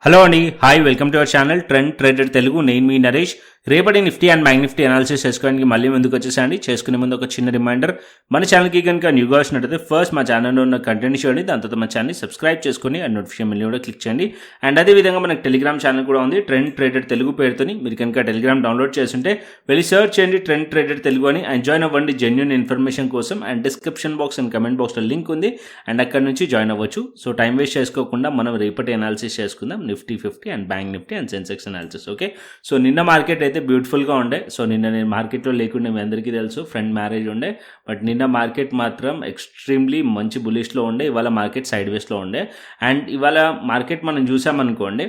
Hello అండి, hi, welcome to our channel trend trader Telugu. నేను మీ నరేష్. రేపటి Nifty and bank Nifty analysis చేసుకోవడానికి మళ్ళీ ముందుకు వచ్చేసండి. చేసుకునే ముందు ఒక చిన్న రిమైండర్, మన ఛానల్కి కనుక న్యూగా వచ్చినట్టయితే ఫస్ట్ మా ఛానల్లో ఉన్న కంటెంట్ చూడండి, దాని తర్వాత మా ఛానల్ని సబ్స్క్రైబ్ చేసుకుని అండ్ నోటిఫికేషన్ బిల్ కూడా క్లిక్ చేయండి. అండ్ అదేవిధంగా మనకు టెలిగ్రామ్ ఛానల్ కూడా ఉంది, ట్రెండ్ ట్రేడర్ తెలుగు పేరుతోని. మీరు కనుక టెలిగ్రామ్ డౌన్లోడ్ చేస్తుంటే వెళ్ళి సర్చ్ చేయండి ట్రెండ్ ట్రేడర్ తెలుగు అని, అండ్ జాయిన్ అవ్వండి జెన్యూన్ ఇన్ఫర్మేషన్ కోసం. And description box and comment బాక్స్లో లింక్ ఉంది, అండ్ అక్కడ నుంచి జాయిన్ అవ్వచ్చు. సో టైం వేస్ట్ చేసుకోకుండా మనం రేపటి అనాలిసిస్ చేసుకుందాం, Nifty 50 and bank Nifty and Sensex analysis. Okay, so నిన్న మార్కెట్ అయితే బ్యూటిఫుల్గా ఉండే. సో నిన్న నేను మార్కెట్లో లేకుండా మీ అందరికీ తెలుసు, ఫ్రెండ్ మ్యారేజ్ ఉండే. బట్ నిన్న మార్కెట్ మాత్రం ఎక్స్ట్రీమ్లీ మంచి బులిష్లో ఉండే. ఇవాళ మార్కెట్ సైడ్ వేస్లో ఉండే. అండ్ ఇవాళ మార్కెట్ మనం చూసామనుకోండి,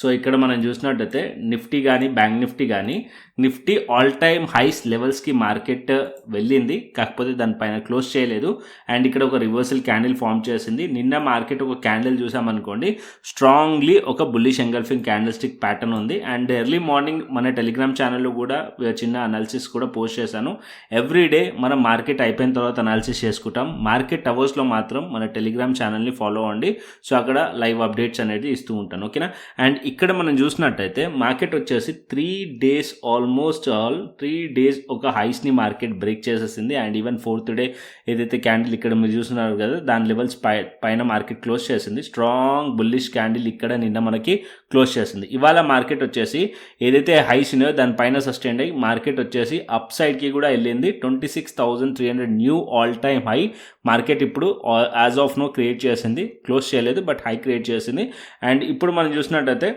సో ఇక్కడ మనం చూసినట్టయితే నిఫ్టీ కానీ బ్యాంక్ నిఫ్టీ కానీ, నిఫ్టీ ఆల్ టైమ్ హైస్ లెవెల్స్కి మార్కెట్ వెళ్ళింది, కాకపోతే దానిపైన క్లోజ్ చేయలేదు. అండ్ ఇక్కడ ఒక రివర్సల్ క్యాండిల్ ఫామ్ చేసింది. నిన్న మార్కెట్ ఒక క్యాండిల్ చూసామనుకోండి, స్ట్రాంగ్లీ ఒక bullish engulfing candle stick pattern ఉంది. అండ్ ఎర్లీ మార్నింగ్ మన టెలిగ్రామ్ ఛానల్లో కూడా చిన్న అనాలిసిస్ కూడా పోస్ట్ చేశాను. ఎవ్రీడే మనం మార్కెట్ అయిపోయిన తర్వాత అనాలిసిస్ చేసుకుంటాం. మార్కెట్ అవర్స్లో మాత్రం మన టెలిగ్రామ్ ఛానల్ని ఫాలో అవ్వండి. సో అక్కడ లైవ్ అప్డేట్స్ అనేది ఇస్తూ ఉంటాను. ఓకేనా. అండ్ ఇక్కడ మనం చూసినట్టయితే మార్కెట్ వచ్చేసి 3 డేస్ ఆల్మోస్ట్ ఆల్ 3 డేస్ ఒక హైస్ని మార్కెట్ బ్రేక్ చేసేసింది. అండ్ ఈవెన్ 4th డే ఏదైతే క్యాండిల్ ఇక్కడ మీరు చూస్తున్నారు కదా, దాని లెవెల్స్ పైన మార్కెట్ క్లోజ్ చేసింది. స్ట్రాంగ్ బుల్లిష్ క్యాండిల్ ఇక్కడ నిన్న మనకి క్లోజ్ చేసింది. ఇవాళ మార్కెట్ వచ్చేసి ఏదైతే హైస్ ఉన్నాయో దానిపైన సస్టైన్ అయ్యి మార్కెట్ వచ్చేసి అప్ సైడ్కి కూడా వెళ్ళింది. 26,300 new all time high market ఇప్పుడు యాజ్ ఆఫ్ నో క్రియేట్ చేసింది. క్లోజ్ చేయలేదు, బట్ హై క్రియేట్ చేసింది. అండ్ ఇప్పుడు మనం చూసినట్టయితే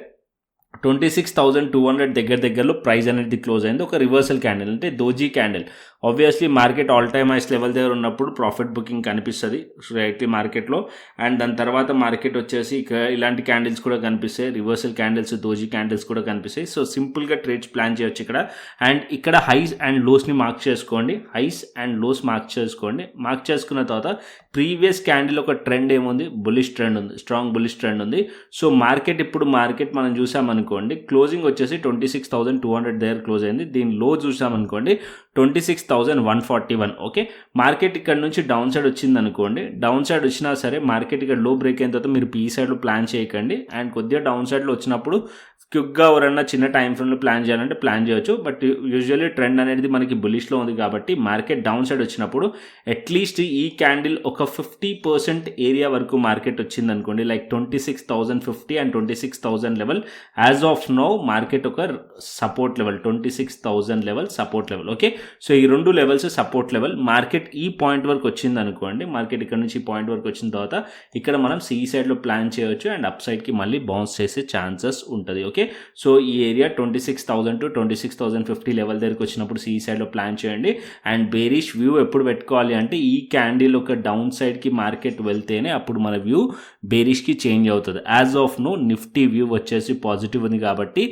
26,200 దగ్గరలో ప్రైస్ అనేది క్లోజ్ అయింది. ఒక రివర్సల్ క్యాండిల్ అంటే doji candle. Obviously market all time highs level దగ్గర ఉన్నప్పుడు ప్రాఫిట్ బుకింగ్ కనిపిస్తుంది డైరెక్ట్లీ మార్కెట్లో. అండ్ దాని తర్వాత మార్కెట్ వచ్చేసి ఇలాంటి క్యాండిల్స్ కూడా కనిపిస్తాయి, రివర్సల్ క్యాండిల్స్, దోజీ క్యాండిల్స్ కూడా కనిపిస్తాయి. సో సింపుల్గా ట్రేడ్స్ ప్లాన్ చేయొచ్చు ఇక్కడ. అండ్ ఇక్కడ హైస్ అండ్ లోస్ని మార్క్ చేసుకోండి. హైస్ అండ్ లోస్ మార్క్ చేసుకోండి. మార్క్ చేసుకున్న తర్వాత ప్రీవియస్ క్యాండిల్ ఒక ట్రెండ్ ఏముంది, బులిష్ ట్రెండ్ ఉంది, స్ట్రాంగ్ బులిష్ ట్రెండ్ ఉంది. సో మార్కెట్ ఇప్పుడు మనం చూసామనుకోండి, క్లోజింగ్ వచ్చేసి 26,200 దగ్గర క్లోజ్ అయింది. దీని లో చూసామనుకోండి 26,141. ఓకే, మార్కెట్ ఇక్కడ నుంచి డౌన్ సైడ్ వచ్చింది అనుకోండి, డౌన్ సైడ్ వచ్చినా సరే మార్కెట్ ఇక్కడ లో బ్రేక్ అయిన తర్వాత మీరు పీ సైడ్లో ప్లాన్ చేయకండి. అండ్ కొద్దిగా డౌన్ సైడ్లో వచ్చినప్పుడు క్విక్గా ఎవరన్నా చిన్న టైం ఫ్రేమ్లో ప్లాన్ చేయాలంటే ప్లాన్ చేయొచ్చు. బట్ యూజువల్లీ ట్రెండ్ అనేది మనకి బులిష్లో ఉంది కాబట్టి మార్కెట్ డౌన్ సైడ్ వచ్చినప్పుడు అట్లీస్ట్ ఈ క్యాండిల్ ఒక 50% ఏరియా వరకు మార్కెట్ వచ్చింది అనుకోండి, like 26,050 and 26,000 level. As of now market ఒక support level 26,000 level support level. Okay, so ఈ రెండు లెవెల్స్ సపోర్ట్ లెవెల్. మార్కెట్ ఈ పాయింట్ వరకు వచ్చింది అనుకోండి, మార్కెట్ ఇక్కడ నుంచి ఈ పాయింట్ వరకు వచ్చిన తర్వాత ఇక్కడ మనం సి సైడ్లో ప్లాన్ చేయొచ్చు అండ్ అప్ సైడ్కి మళ్ళీ బౌన్స్ చేసే ఛాన్సెస్ ఉంటుంది. ఓకే, సో ఈ ఏరియా 26,000 to 26,050 లెవెల్ దగ్గరికి వచ్చినప్పుడు సి సైడ్లో ప్లాన్ చేయండి. అండ్ బేరిష్ వ్యూ ఎప్పుడు పెట్టుకోవాలి అంటే ఈ క్యాండిల్ ఒక డౌన్ సైడ్కి మార్కెట్ వెళ్తేనే అప్పుడు మన వ్యూ బేరిష్కి చేంజ్ అవుతుంది. As of now Nifty view వచ్చేసి పాజిటివ్ ఉంది కాబట్టి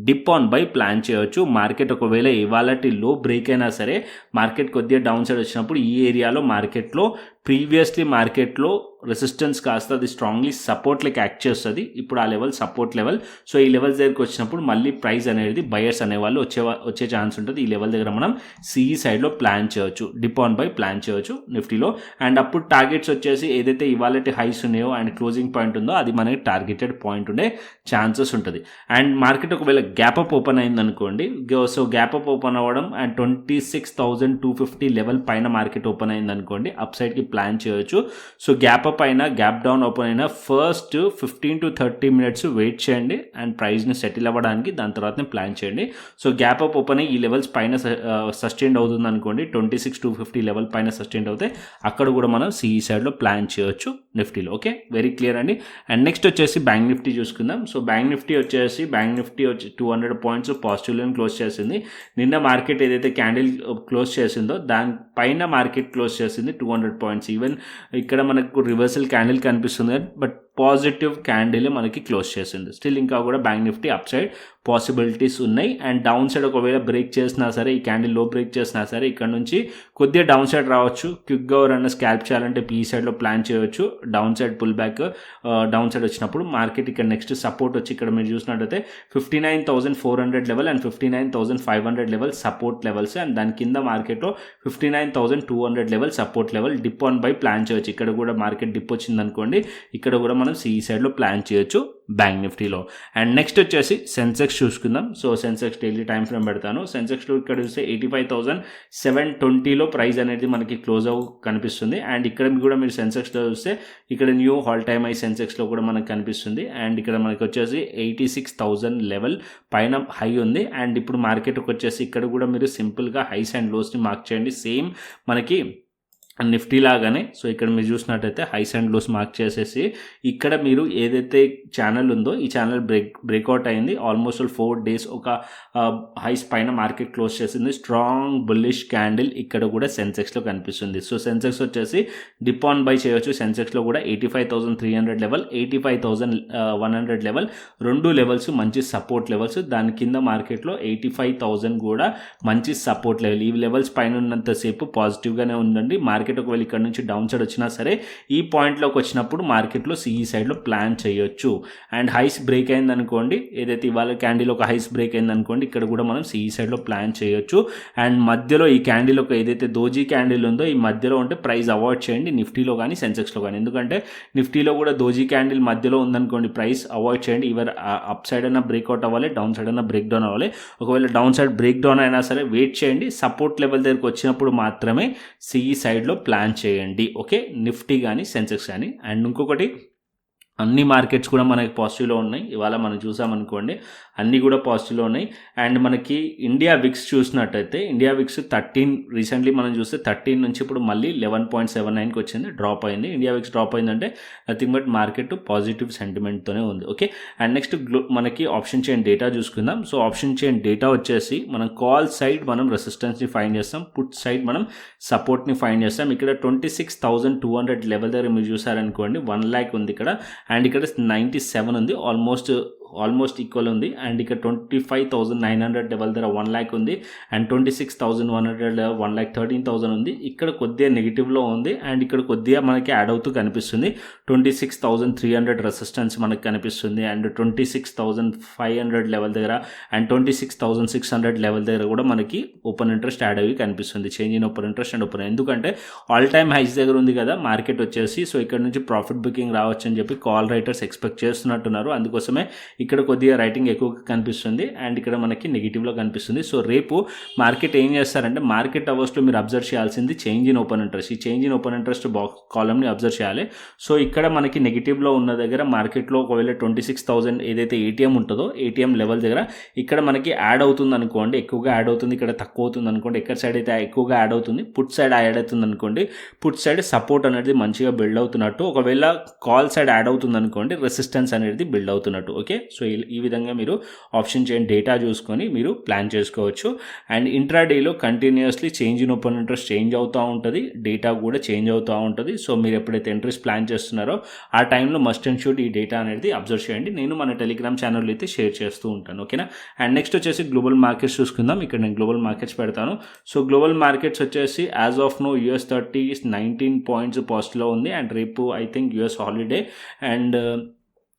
డిప్ ఆన్ బై ప్లాన్ చేయొచ్చు. మార్కెట్ ఒకవేళ ఇవాళటి లో బ్రేక్ అయినా సరే మార్కెట్ కొద్దిగా డౌన్ సైడ్ వచ్చినప్పుడు ఈ ఏరియాలో మార్కెట్లో ప్రీవియస్లీ మార్కెట్లో రెసిస్టెన్స్ కాస్త అది స్ట్రాంగ్లీ సపోర్ట్ లెక్క యాక్ట్ చేస్తుంది. ఇప్పుడు ఆ లెవెల్ సపోర్ట్ లెవెల్. సో ఈ లెవెల్స్ దగ్గరికి వచ్చినప్పుడు మళ్ళీ ప్రైస్ అనేది బయర్స్ అనేవాళ్ళు వచ్చే ఛాన్స్ ఉంటుంది. ఈ లెవెల్ దగ్గర మనం సిఈ సైడ్లో ప్లాన్ చేయొచ్చు, డిప్ ఆన్ బై ప్లాన్ చేయొచ్చు నిఫ్టీలో. అండ్ అప్పుడు టార్గెట్స్ వచ్చేసి ఏదైతే ఇవాళ హైస్ ఉన్నాయో అండ్ క్లోజింగ్ పాయింట్ ఉందో అది మనకి టార్గెటెడ్ పాయింట్ ఉండే ఛాన్సెస్ ఉంటుంది. అండ్ మార్కెట్ ఒకవేళ గ్యాప్ అప్ ఓపెన్ అయింది అనుకోండి, సో గ్యాప్ అప్ ఓపెన్ అవ్వడం అండ్ 26,250 లెవెల్ పైన మార్కెట్ ఓపెన్ అయింది అనుకోండి, అప్ సైడ్కి ప్లాన్ చేయొచ్చు. సో గ్యాప్ అప్ అయినా గ్యాప్ డౌన్ ఓపెన్ అయినా ఫస్ట్ 15 to 30 minutes వెయిట్ చేయండి అండ్ ప్రైస్ని సెటిల్ అవ్వడానికి, దాని తర్వాతనే ప్లాన్ చేయండి. సో గ్యాప్ అప్ ఓపెన్ అయ్యి ఈ లెవెల్స్ పైన సస్టైన్ అవుతుంది అనుకోండి, 26,250 లెవెల్ పైన సస్టైన్ అవుతాయి, అక్కడ కూడా మనం సిఈ సైడ్లో ప్లాన్ చేయొచ్చు నిఫ్టీలో. ఓకే, వెరీ క్లియర్ అండి. అండ్ నెక్స్ట్ వచ్చేసి బ్యాంక్ నిఫ్టీ చూసుకుందాం. సో బ్యాంక్ నిఫ్టీ వచ్చి 200 పాయింట్స్ పాజిటివ్లో క్లోజ్ చేసింది. నిన్న మార్కెట్ ఏదైతే క్యాండిల్ క్లోజ్ చేసిందో దానిపైన మార్కెట్ క్లోజ్ చేసింది 200 పాయింట్స్. ఈవెన్ ఇక్కడ మనకు రివర్సల్ క్యాండిల్ కనిపిస్తుంది, బట్ పాజిటివ్ క్యాండిల్ మనకి క్లోజ్ చేసింది. స్టిల్ ఇంకా కూడా bank Nifty up side possibilities ఉన్నాయి. అండ్ డౌన్ సైడ్ ఒకవేళ బ్రేక్ చేసినా సరే, ఈ క్యాండిల్ లో బ్రేక్ చేసినా సరే ఇక్కడ నుంచి కొద్దిగా డౌన్ సైడ్ రావచ్చు. క్విక్గా ఎవరైనా స్కాల్ప్ చేయాలంటే పీ సైడ్లో ప్లాన్ చేయవచ్చు. Down side pull back down side వచ్చినప్పుడు మార్కెట్ ఇక్కడ నెక్స్ట్ సపోర్ట్ వచ్చి ఇక్కడ మీరు చూసినట్టయితే 59,400 level and 59,500 level support levels. And దాని కింద మార్కెట్లో 59,200 level support level. Dip on buy plan చేయవచ్చు. ఇక్కడ కూడా మార్కెట్ డిప్ వచ్చింది అనుకోండి, ఇక్కడ కూడా మనం మనం సిఈ సైడ్లో ప్లాన్ చేయొచ్చు బ్యాంక్ నిఫ్టీలో. అండ్ నెక్స్ట్ వచ్చేసి సెన్సెక్స్ చూసుకుందాం. So Sensex daily time frame పెడతాను. సెన్సెక్స్లో ఇక్కడ చూస్తే 85,720లో ప్రైస్ అనేది మనకి క్లోజ్ కనిపిస్తుంది. అండ్ ఇక్కడ కూడా మీరు సెన్సెక్స్లో చూస్తే ఇక్కడ న్యూ ఆల్ టైమ్ హై సెన్సెక్స్లో కూడా మనకు కనిపిస్తుంది. అండ్ ఇక్కడ మనకి వచ్చేసి 86,000 లెవెల్ పైన హై ఉంది. అండ్ ఇప్పుడు మార్కెట్కి వచ్చేసి ఇక్కడ కూడా మీరు సింపుల్గా హైస్ అండ్ లోస్ని మార్క్ చేయండి, సేమ్ మనకి నిఫ్టీ లాగానే. సో ఇక్కడ మీరు చూసినట్టయితే హైస్ అండ్ లోస్ మార్క్ చేసేసి ఇక్కడ మీరు ఏదైతే ఛానల్ ఉందో ఈ ఛానల్ బ్రేక్అవుట్ అయింది. ఆల్మోస్ట్ 4 days ఒక హైస్ పైన మార్కెట్ క్లోజ్ చేసింది. స్ట్రాంగ్ బుల్లిష్ క్యాండిల్ ఇక్కడ కూడా సెన్సెక్స్లో కనిపిస్తుంది. సో సెన్సెక్స్ వచ్చేసి డిప్ ఆన్ బై చేయొచ్చు. సెన్సెక్స్లో కూడా 85,300 లెవెల్, 85,100 లెవెల్, 2 లెవెల్స్ మంచి సపోర్ట్ లెవెల్స్. దాని కింద మార్కెట్లో 85,000 కూడా మంచి సపోర్ట్ లెవెల్. ఈ లెవెల్స్ పైన ఉన్నంతసేపు పాజిటివ్గానే ఉండండి. మార్కెట్ ఒకవేళ ఇక్కడ నుంచి డౌన్ సైడ్ వచ్చినా సరే ఈ పాయింట్లోకి వచ్చినప్పుడు మార్కెట్లో సిఈ సైడ్లో ప్లాన్ చేయొచ్చు. అండ్ హైస్ బ్రేక్ అయింది అనుకోండి, ఏదైతే ఇవాళ క్యాండిల్ ఒక హైస్ బ్రేక్ అయింది అనుకోండి, ఇక్కడ కూడా మనం సిఈ సైడ్లో ప్లాన్ చేయొచ్చు. అండ్ మధ్యలో ఈ క్యాండిల్ ఒక ఏదైతే దోజీ క్యాండిల్ ఉందో ఈ మధ్యలో ఉంటే ప్రైస్ అవాయిడ్ చేయండి నిఫ్టీలో కానీ సెన్సెక్స్లో కానీ. ఎందుకంటే నిఫ్టీలో కూడా దోజీ క్యాండిల్ మధ్యలో ఉందనుకోండి, ప్రైస్ అవాయిడ్ చేయండి. ఇవర్ అప్ సైడ్ అయినా బ్రేక్అవుట్ అవ్వాలి, డౌన్ సైడ్ అయినా బ్రేక్ డౌన్ అవ్వాలి. ఒకవేళ డౌన్ సైడ్ బ్రేక్ డౌన్ అయినా సరే వెయిట్ చేయండి. సపోర్ట్ లెవెల్ దగ్గరికి వచ్చినప్పుడు మాత్రమే సిఈ సైడ్లో ప్లాన్ చేయండి. ఓకే, నిఫ్టీ కానీ సెన్సెక్స్ కానీ. అండ్ ఇంకొకటి, అన్ని మార్కెట్స్ కూడా మనకి పాజిటివ్లో ఉన్నాయి. ఇవాళ మనం చూసామనుకోండి అన్నీ కూడా పాజిటివ్లో ఉన్నాయి. అండ్ మనకి ఇండియా విక్స్ చూసినట్టయితే ఇండియా విక్స్ 13 రీసెంట్లీ మనం చూస్తే 13 నుంచి ఇప్పుడు మళ్ళీ 11.79కి వచ్చింది, డ్రాప్ అయింది. ఇండియా విక్స్ డ్రాప్ అయిందంటే నథింగ్ బట్ మార్కెట్ పాజిటివ్ సెంటిమెంట్తోనే ఉంది. ఓకే, అండ్ నెక్స్ట్ మనకి ఆప్షన్ చైన్ డేటా చూసుకుందాం. సో ఆప్షన్ చైన్ డేటా వచ్చేసి మనం కాల్ సైడ్ మనం రెసిస్టెన్స్ని ఫైండ్ చేస్తాం, పుట్ సైడ్ మనం సపోర్ట్ని ఫైండ్ చేస్తాం. ఇక్కడ 26,200 లెవెల్ దగ్గర మీరు చూసారనుకోండి 1 lakh ఉంది ఇక్కడ. అండ్ ఇక్కడ 97 ఉంది, ఆల్మోస్ట్ ఈక్వల్ ఉంది. అండ్ ఇక్కడ 25,900 లెవెల్ దగ్గర 1 lakh ఉంది. అండ్ 26,100 1,13,000 ఉంది. ఇక్కడ కొద్దిగా నెగిటివ్లో ఉంది. అండ్ ఇక్కడ కొద్దిగా మనకి యాడ్ అవుతూ కనిపిస్తుంది. 26,300 రెసిస్టెన్స్ మనకి కనిపిస్తుంది. అండ్ 26,500 లెవెల్ దగ్గర అండ్ 26,600 లెవెల్ దగ్గర కూడా మనకి ఓపెన్ ఇంట్రెస్ట్ యాడ్ అయ్యి కనిపిస్తుంది. Change in open interest and open, ఎందుకంటే ఆల్ టైమ్ హైస్ దగ్గర ఉంది కదా మార్కెట్ వచ్చేసి. సో ఇక్కడ నుంచి ప్రాఫిట్ బుకింగ్ రావచ్చు అని చెప్పి కాల్ రైటర్స్ ఎక్స్పెక్ట్ చేస్తున్నట్టున్నారు. అందుకోసమే ఇక్కడ కొద్దిగా రైటింగ్ ఎక్కువగా కనిపిస్తుంది. అండ్ ఇక్కడ మనకి నెగిటివ్లో కనిపిస్తుంది. సో రేపు మార్కెట్ ఏం చేస్తారంటే మార్కెట్ అవర్స్లో మీరు అబ్జర్వ్ చేయాల్సింది చేంజ్ ఇన్ ఓపెన్ ఇంట్రెస్ట్. ఈ change in open interest box కాలమ్ని అబ్జర్వ్ చేయాలి. సో ఇక్కడ మనకి నెగిటివ్లో ఉన్న దగ్గర మార్కెట్లో ఒకవేళ 26,000 ఏదైతే ఏటీఎం ఉంటుందో ఏటీఎం లెవెల్ దగ్గర ఇక్కడ మనకి యాడ్ అవుతుంది అనుకోండి, ఎక్కువగా యాడ్ అవుతుంది. ఇక్కడ తక్కువ అవుతుంది అనుకోండి, ఎక్కడ సైడ్ అయితే ఎక్కువగా యాడ్ అవుతుంది పుట్ సైడ్ యాడ్ అవుతుంది అనుకోండి, పుట్ సైడ్ సపోర్ట్ అనేది మంచిగా బిల్డ్ అవుతున్నట్టు. ఒకవేళ కాల్ సైడ్ యాడ్ అవుతుంది అనుకోండి రెసిస్టెన్స్ అనేది బిల్డ్ అవుతున్నట్టు. ఓకే, సో ఈ విధంగా మీరు ఆప్షన్ చైన్ డేటా చూసుకొని మీరు ప్లాన్ చేసుకోవచ్చు. అండ్ ఇంట్రాడేలో continuously change in open interest change అవుతూ ఉంటుంది, డేటా కూడా చేంజ్ అవుతూ ఉంటుంది. సో మీరు ఎప్పుడైతే ఎంట్రీస్ ప్లాన్ చేస్తున్నారో ఆ టైంలో మస్ట్ అండ్ షుడ్ ఈ డేటా అనేది అబ్జర్వ్ చేయండి. నేను మన టెలిగ్రామ్ ఛానల్లో అయితే షేర్ చేస్తూ ఉంటాను. ఓకేనా. అండ్ నెక్స్ట్ వచ్చేసి గ్లోబల్ మార్కెట్స్ చూసుకుందాం. ఇక్కడ నేను గ్లోబల్ మార్కెట్స్ పెడతాను. సో గ్లోబల్ మార్కెట్స్ వచ్చేసి as of now US30 19 points పాజిటివ్లో ఉంది. అండ్ రేపు I think US holiday. And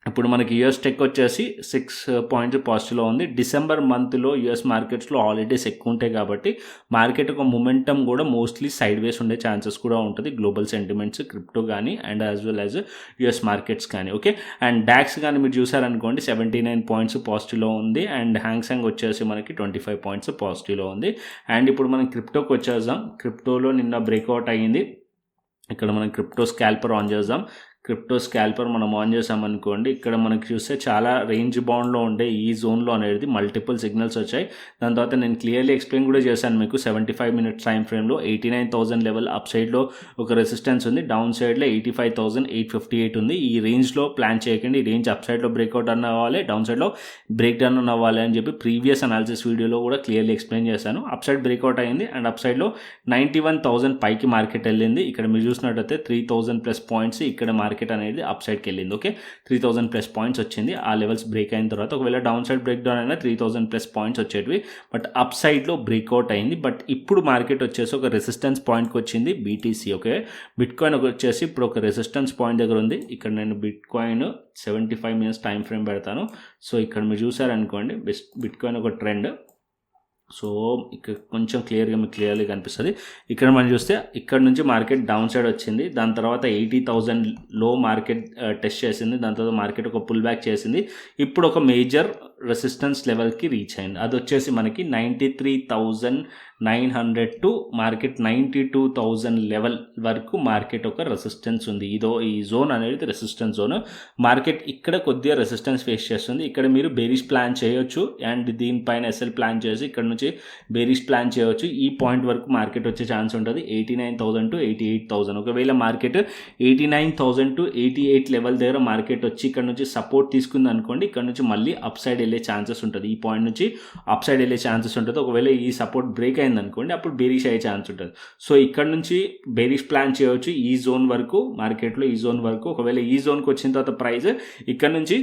ఇప్పుడు మనకి యూఎస్ టెక్ వచ్చేసి 6 పాయింట్స్ పాజిటివ్లో ఉంది. డిసెంబర్ మంత్లో యూఎస్ మార్కెట్స్లో హాలిడేస్ ఎక్కువ ఉంటాయి కాబట్టి మార్కెట్ ఒక మొమెంటం కూడా మోస్ట్లీ సైడ్ వేస్ ఉండే ఛాన్సెస్ కూడా ఉంటుంది. గ్లోబల్ సెంటిమెంట్స్ క్రిప్టో కానీ and as well as US markets కానీ. ఓకే, అండ్ డాక్స్ కానీ మీరు చూసారనుకోండి 79 పాయింట్స్ పాజిటివ్లో ఉంది. అండ్ హ్యాంగ్సెంగ్ వచ్చేసి మనకి 25 పాయింట్స్ పాజిటివ్లో ఉంది. అండ్ ఇప్పుడు మనం క్రిప్టోకి వచ్చేద్దాం. క్రిప్టోలో నిన్న బ్రేక్అవుట్ అయ్యింది. ఇక్కడ మనం క్రిప్టో స్కాల్పర్ ఆన్ చేద్దాం. క్రిప్టో స్కాల్పర్ మనం ఆన్ చేసామనుకోండి, ఇక్కడ మనకి చూస్తే చాలా రేంజ్ బౌండ్లో ఉండే ఈ జోన్లో అనేది మల్టిపుల్ సిగ్నల్స్ వచ్చాయి. దాని తర్వాత నేను క్లియర్లీ ఎక్స్ప్లెయిన్ కూడా చేశాను మీకు 75 minutes టైం ఫ్రేమ్లో 89,000 లెవెల్ అప్ సైడ్లో ఒక రెసిస్టెన్స్ ఉంది, డౌన్ సైడ్లో 85,858 ఉంది. ఈ రేంజ్లో ప్లాన్ చేయకండి. ఈ రేంజ్ అప్ సైడ్లో బ్రేక్అవుట్ అన్న అవ్వాలి, డౌన్ సైడ్లో బ్రేక్ డౌన్ అన్న అవ్వాలి అని చెప్పి ప్రీవియస్ అనాలిసిస్ వీడియోలో కూడా క్లియర్లీ ఎక్స్ప్లెయిన్ చేశాను. అప్ సైడ్ బ్రేక్అవుట్ అయింది అండ్ అప్ సైడ్లో 91,000 పైకి మార్కెట్ వెళ్ళింది. ఇక్కడ మీరు చూసినట్టయితే 3,000+ పాయింట్స్ ఇక్కడ మార్కెట్ అనేది అప్ సైడ్కి వెళ్ళింది. ఓకే, 3,000+ పాయింట్స్ వచ్చింది. ఆ లెవెల్స్ బ్రేక్ అయిన తర్వాత ఒకవేళ డౌన్ సైడ్ బ్రేక్ డౌన్ అయినా 3,000+ పాయింట్స్ వచ్చేటివి. బట్ అప్ సైడ్లో బ్రేక్అవుట్ అయింది. బట్ ఇప్పుడు మార్కెట్ వచ్చేసి ఒక రెసిస్టెన్స్ పాయింట్కి వచ్చింది బీటీసీ. ఓకే, బిట్ కాయిన్ వచ్చేసి ఇప్పుడు ఒక రెసిస్టెన్స్ పాయింట్ దగ్గర ఉంది. ఇక్కడ నేను bit coin 75 minutes time frame పెడతాను. సో ఇక్కడ మీరు చూసారనుకోండి బిట్ కాయిన్ ఒక ట్రెండ్ సో ఇక్కడ కొంచెం మీకు క్లియర్లీ కనిపిస్తుంది. ఇక్కడ మనం చూస్తే ఇక్కడ నుంచి మార్కెట్ డౌన్ సైడ్ వచ్చింది, దాని తర్వాత 80,000 లో మార్కెట్ టెస్ట్ చేసింది, దాని తర్వాత మార్కెట్ ఒక పుల్ బ్యాక్ చేసింది, ఇప్పుడు ఒక మేజర్ రెసిస్టెన్స్ లెవెల్కి రీచ్ అయింది. అది వచ్చేసి మనకి 93,900 టు మార్కెట్ 92,000 లెవెల్ వరకు మార్కెట్ ఒక రెసిస్టెన్స్ ఉంది. ఈ జోన్ అనేది రెసిస్టెన్స్ జోన్. మార్కెట్ ఇక్కడ కొద్దిగా రెసిస్టెన్స్ ఫేస్ చేస్తుంది. ఇక్కడ మీరు బేరిష్ ప్లాన్ చేయొచ్చు అండ్ దీనిపైన ఎస్ఎల్ ప్లాన్ చేసి ఇక్కడ నుంచి బేరిష్ ప్లాన్ చేయొచ్చు. ఈ పాయింట్ వరకు మార్కెట్ వచ్చే ఛాన్స్ ఉంటుంది 89,000 టు 88,000. ఒకవేళ మార్కెట్ 89,000 టు 88 లెవెల్ దగ్గర మార్కెట్ వచ్చి ఇక్కడ నుంచి సపోర్ట్ తీసుకుంది అనుకోండి, ఇక్కడ నుంచి మళ్ళీ అప్ సైడ్ వెళ్ళే ఛాన్సెస్ ఉంటుంది. ఈ పాయింట్ నుంచి అప్ సైడ్ వెళ్ళే ఛాన్సెస్ ఉంటుంది. ఒకవేళ ఈ సపోర్ట్ బ్రేక్ అయింది అనుకోండి, అప్పుడు బేరిష్ అయ్యే ఛాన్స్ ఉంటుంది. సో ఇక్కడ నుంచి బేరిష్ ప్లాన్ చేయవచ్చు ఈ జోన్ వరకు, మార్కెట్లో ఈ జోన్ వరకు. ఒకవేళ ఈ జోన్కి వచ్చిన తర్వాత ప్రైస్ ఇక్కడ నుంచి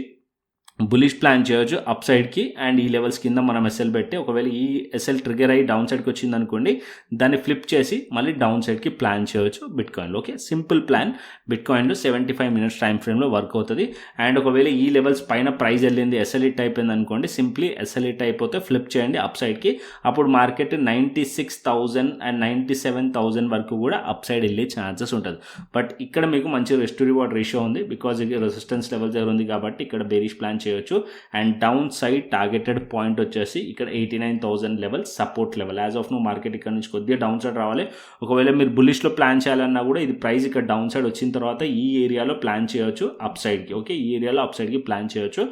బులిష్ ప్లాన్ చేయొచ్చు అప్ సైడ్కి అండ్ ఈ లెవెల్స్ కింద మనం ఎస్ఎల్ పెట్టి, ఒకవేళ ఈ ఎస్ఎల్ ట్రిగర్ అయ్యి డౌన్ సైడ్కి వచ్చింది అనుకోండి, దాన్ని ఫ్లిప్ చేసి మళ్ళీ డౌన్ సైడ్కి ప్లాన్ చేయొచ్చు బిట్కాయిన్లో. ఓకే, సింపుల్ ప్లాన్ బిట్కాయిన్లో 75 మినిట్స్ టైం ఫ్రేమ్లో వర్క్ అవుతుంది. అండ్ ఒకవేళ ఈ లెవెల్స్ పైన ప్రైస్ వెళ్ళింది, ఎస్ఎల్ హిట్ అయిపోయింది అనుకోండి, సింప్లీ ఎస్ఎల్ హిట్ అయిపోతే ఫ్లిప్ చేయండి అప్ సైడ్కి, అప్పుడు మార్కెట్ 96,000 అండ్ 97,000 వరకు కూడా అప్ సైడ్ వెళ్ళే ఛాన్సెస్ ఉంటుంది. బట్ ఇక్కడ మీకు మంచి రిస్క్ టు రివార్డ్ రేషియో ఉంది, బికాజ్ ఇది రెసిస్టెన్స్ లెవెల్ దగ్గర ఉంది కాబట్టి ఇక్కడ బేరిష్ ప్లాన్ చేయొచ్చు. And down side targeted point వచ్చేసి ఇక్కడ 89,000 level support level. As of now market ఇక్కడ నుంచి కొద్దిగా డౌన్ సైడ్ రావాలి. ఒకవేళ మీరు బుల్లిష్లో ప్లాన్ చేయాలన్నా కూడా ఇది ప్రైస్ ఇక్కడ డౌన్ సైడ్ వచ్చిన తర్వాత ఈ ఏరియాలో ప్లాన్ చేయొచ్చు అప్ సైడ్కి. ఓకే, ఈ ఏరియాలో అప్ సైడ్కి ప్లాన్ చేయొచ్చు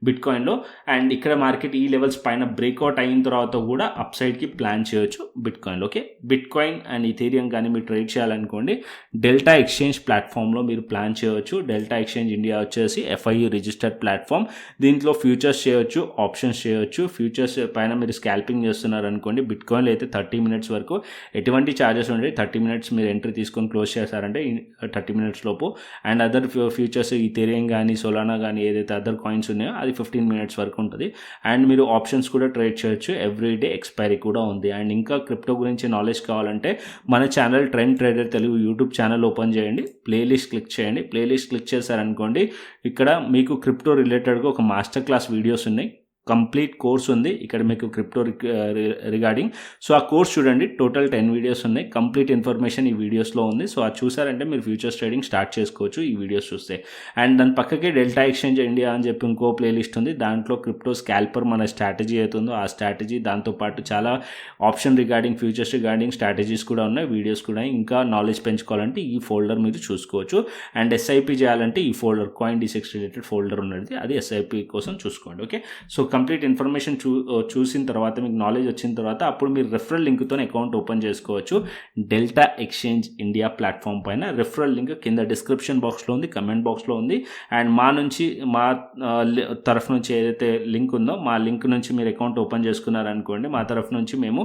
బిట్కాయిన్లో. అండ్ ఇక్కడ మార్కెట్ ఈ లెవెల్స్ పైన బ్రేక్అవుట్ అయిన తర్వాత కూడా అప్ సైడ్కి ప్లాన్ చేయొచ్చు బిట్కాయిన్లో. ఓకే, బిట్కాయిన్ అండ్ ఇథీరియం కానీ మీరు ట్రేడ్ చేయాలనుకోండి, డెల్టా ఎక్స్చేంజ్ ప్లాట్ఫామ్లో మీరు ప్లాన్ చేయవచ్చు. డెల్టా ఎక్స్చేంజ్ ఇండియా వచ్చేసి FIU రిజిస్టర్డ్ ప్లాట్ఫామ్. దీంట్లో ఫ్యూచర్స్ చేయొచ్చు, ఆప్షన్స్ చేయొచ్చు. ఫ్యూచర్స్ పైన మీరు స్కాల్పింగ్ చేస్తున్నారు అనుకోండి, బిట్కాయిన్లో అయితే 30 మినిట్స్ వరకు ఎటువంటి ఛార్జెస్ ఉంటాయి. 30 మినిట్స్ మీరు ఎంట్రీ తీసుకొని క్లోజ్ చేశారంటే 30 మినిట్స్ లోపు. అండ్ అదర్ ఫ్యూచర్స్ ఇథీరియం కానీ సోలానా కానీ ఏదైతే అదర్ కాయిన్స్ ఉన్నాయో అది 15 మినిట్స్ వరకు ఉంటుంది. అండ్ మీరు ఆప్షన్స్ కూడా ట్రేడ్ చేయొచ్చు, ఎవ్రీడే ఎక్స్పైరీ కూడా ఉంది. అండ్ ఇంకా క్రిప్టో గురించి నాలెడ్జ్ కావాలంటే మన channel trend trader Telugu YouTube channel open చేయండి, ప్లేలిస్ట్ క్లిక్ చేయండి. ప్లేలిస్ట్ క్లిక్ చేశారనుకోండి, ఇక్కడ మీకు క్రిప్టో రిలేటెడ్గా ఒక మాస్టర్ క్లాస్ వీడియోస్ ఉన్నాయి, కంప్లీట్ కోర్స్ ఉంది ఇక్కడ మీకు క్రిప్టో రిగార్డింగ్. సో ఆ కోర్స్ చూడండి, టోటల్ 10 వీడియోస్ ఉన్నాయి, కంప్లీట్ ఇన్ఫర్మేషన్ ఈ వీడియోస్లో ఉంది. సో అది చూసారంటే మీరు ఫ్యూచర్స్ ట్రేడింగ్ స్టార్ట్ చేసుకోవచ్చు ఈ వీడియోస్ చూస్తే. అండ్ దాని పక్కకే డెల్టా ఎక్స్చేంజ్ ఇండియా అని చెప్పి ఇంకో ప్లేలిస్ట్ ఉంది, దాంట్లో క్రిప్టో స్కాల్పర్ మన స్ట్రాటజీ అవుతుందో ఆ స్ట్రాటజీ, దాంతోపాటు చాలా option regarding futures regarding strategies కూడా ఉన్నాయి, వీడియోస్ కూడా. ఇంకా నాలెడ్జ్ పెంచుకోవాలంటే ఈ ఫోల్డర్ మీరు చూసుకోవచ్చు. అండ్ SIP చేయాలంటే ఈ folder coin D6 related folder ఉన్నది, అది SIP కోసం చూసుకోండి. ఓకే, సో కంప్లీట్ ఇన్ఫర్మేషన్ చూసిన తర్వాత మీకు నాలెడ్జ్ వచ్చిన తర్వాత అప్పుడు మీరు రెఫరల్ లింక్తో అకౌంట్ ఓపెన్ చేసుకోవచ్చు డెల్టా ఎక్స్చేంజ్ ఇండియా ప్లాట్ఫామ్ పైన. రెఫరల్ లింక్ కింద డిస్క్రిప్షన్ బాక్స్లో ఉంది, కమెంట్ బాక్స్లో ఉంది. అండ్ మా తరఫు నుంచి ఏదైతే లింక్ ఉందో మా లింక్ నుంచి మీరు అకౌంట్ ఓపెన్ చేసుకున్నారనుకోండి, మా తరఫు నుంచి మేము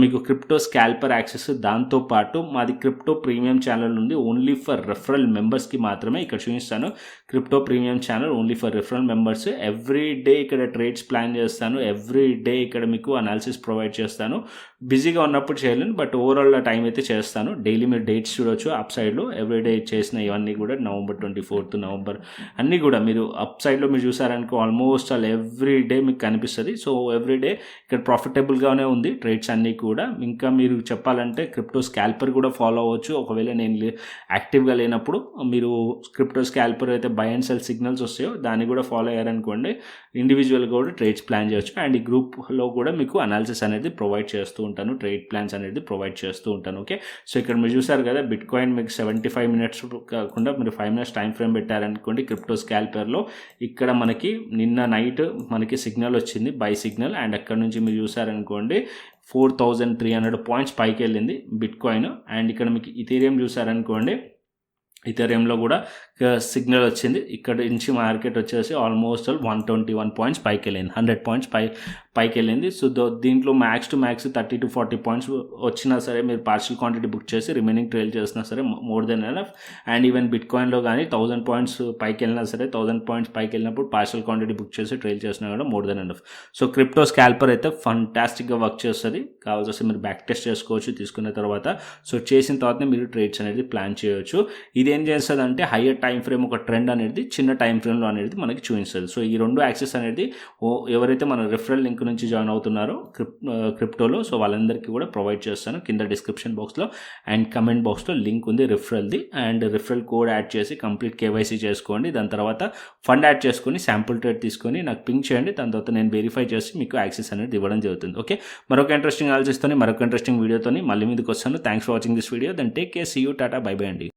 మీకు క్రిప్టో స్కాల్పర్ యాక్సెస్, దాంతోపాటు మాది క్రిప్టో ప్రీమియం ఛానల్ ఉంది, ఓన్లీ ఫర్ రెఫరల్ మెంబర్స్కి మాత్రమే. ఇక్కడ చూపిస్తాను crypto premium channel only for referral members. Every day ఇక్కడ ట్రేడ్స్ ప్లాన్ చేస్తాను, ఎవ్రీ డే ఇక్కడ మీకు అనాలిసిస్ ప్రొవైడ్ చేస్తాను. బిజీగా ఉన్నప్పుడు చేయలేను, బట్ ఓవరాల్ టైం అయితే చేస్తాను. డైలీ మీరు డేట్స్ చూడొచ్చు అప్ సైడ్లో, ఎవ్రీడే చేసిన ఇవన్నీ కూడా November 24 అన్నీ కూడా మీరు అప్ సైడ్లో మీరు చూసారనుకో ఆల్మోస్ట్ ఎవ్రీ డే మీకు కనిపిస్తుంది. సో ఎవ్రీ డే ఇక్కడ ప్రాఫిటబుల్గానే ఉంది ట్రేడ్స్ అన్నీ కూడా. ఇంకా మీరు చెప్పాలంటే క్రిప్టో స్కాల్పర్ కూడా ఫాలో అవ్వచ్చు. ఒకవేళ నేను యాక్టివ్గా లేనప్పుడు మీరు క్రిప్టో స్కాల్పర్ అయితే బై అండ్ సెల్ సిగ్నల్స్ వస్తాయో దాన్ని కూడా ఫాలో అయ్యారనుకోండి, ఇండివిజువల్గా కూడా ట్రేడ్స్ ప్లాన్ చేయొచ్చు. అండ్ ఈ గ్రూప్లో కూడా మీకు అనాలిసిస్ అనేది ప్రొవైడ్ చేస్తూ ఉంటాను, ట్రేడ్ ప్లాన్స్ అనేది ప్రొవైడ్ చేస్తూ ఉంటాను. ఓకే, సో ఇక్కడ మీరు చూసారు కదా బిట్కాయిన్ మీకు 75 మినిట్స్ కాకుండా మీరు 5 మినిట్స్ టైం ఫ్రేమ్ పెట్టారనుకోండి క్రిప్టో స్కాల్పర్లో. ఇక్కడ మనకి నిన్న నైట్ మనకి సిగ్నల్ వచ్చింది, బై సిగ్నల్. అండ్ అక్కడ నుంచి మీరు చూసారనుకోండి 4,300 పాయింట్స్ పైకి వెళ్ళింది బిట్కాయిన్. అండ్ ఇక్కడ మీకు ఇథీరియం చూసారనుకోండి, ఇథీరియంలో కూడా సిగ్నల్ వచ్చింది. ఇక్కడ నుంచి మార్కెట్ వచ్చేసి ఆల్మోస్ట్ 121 పాయింట్స్ పైకి వెళ్ళింది, 100 పాయింట్స్ పైకి వెళ్ళింది. సో దీంట్లో max to max 30 to 40 points వచ్చినా సరే మీరు పార్షియల్ క్వాంటిటీ బుక్ చేసి రిమైనింగ్ ట్రేల్ చేసినా సరే more than enough. And even బిట్కాయిన్లో కానీ 1000 పాయింట్స్ పైకి వెళ్ళినా సరే 1000 పాయింట్స్ పైకి వెళ్ళినప్పుడు పార్షియల్ క్వాంటిటీ బుక్ చేసి ట్రేల్ చేసినా కూడా more than enough. So crypto స్కాల్పర్ అయితే ఫంటాస్టిక్గా వర్క్ చేస్తుంది. కావాల్సి వస్తే మీరు బ్యాక్ టెస్ట్ చేసుకోవచ్చు తీసుకున్న తర్వాత. సో చేసిన తర్వాతనే మీరు ట్రేడ్స్ అనేది ప్లాన్ చేయొచ్చు. ఇది ఏం చేస్తుంది అంటే హయ్యర్ టైం ఫ్రేమ్ ఒక ట్రెండ్ అనేది చిన్న టైం ఫ్రేమ్లో అనేది మనకి చూపిస్తుంది. సో ఈ రెండు యాక్సెస్ అనేది ఎవరైతే మన రెఫరల్ లింక్ నుంచి జాయిన్ అవుతున్నారో క్రిప్టోలో, సో వాళ్ళందరికీ కూడా ప్రొవైడ్ చేస్తాను. కింద డిస్క్రిప్షన్ బాక్స్లో అండ్ కమెంట్ బాక్స్లో లింక్ ఉంది రిఫరల్ది, అండ్ రిఫరల్ కోడ్ యాడ్ చేసి కంప్లీట్ కేవైసీ చేసుకోండి. దాని తర్వాత ఫండ్ యాడ్ చేసుకొని శాంపుల్ ట్రేడ్ తీసుకొని నాకు పింక్ చేయండి. దాని తర్వాత నేను వెరిఫై చేసి మీకు యాక్సెస్ అనేది ఇవ్వడం జరుగుతుంది. ఓకే, మరొక ఇంట్రెస్టింగ్ ఆలోచిస్తోని మరొక ఇంట్రెస్టింగ్ వీడియోతో మళ్ళీ మీదకి వస్తాను. Thanks for watching this video. Then take care, see you, tata, bye bye అండి.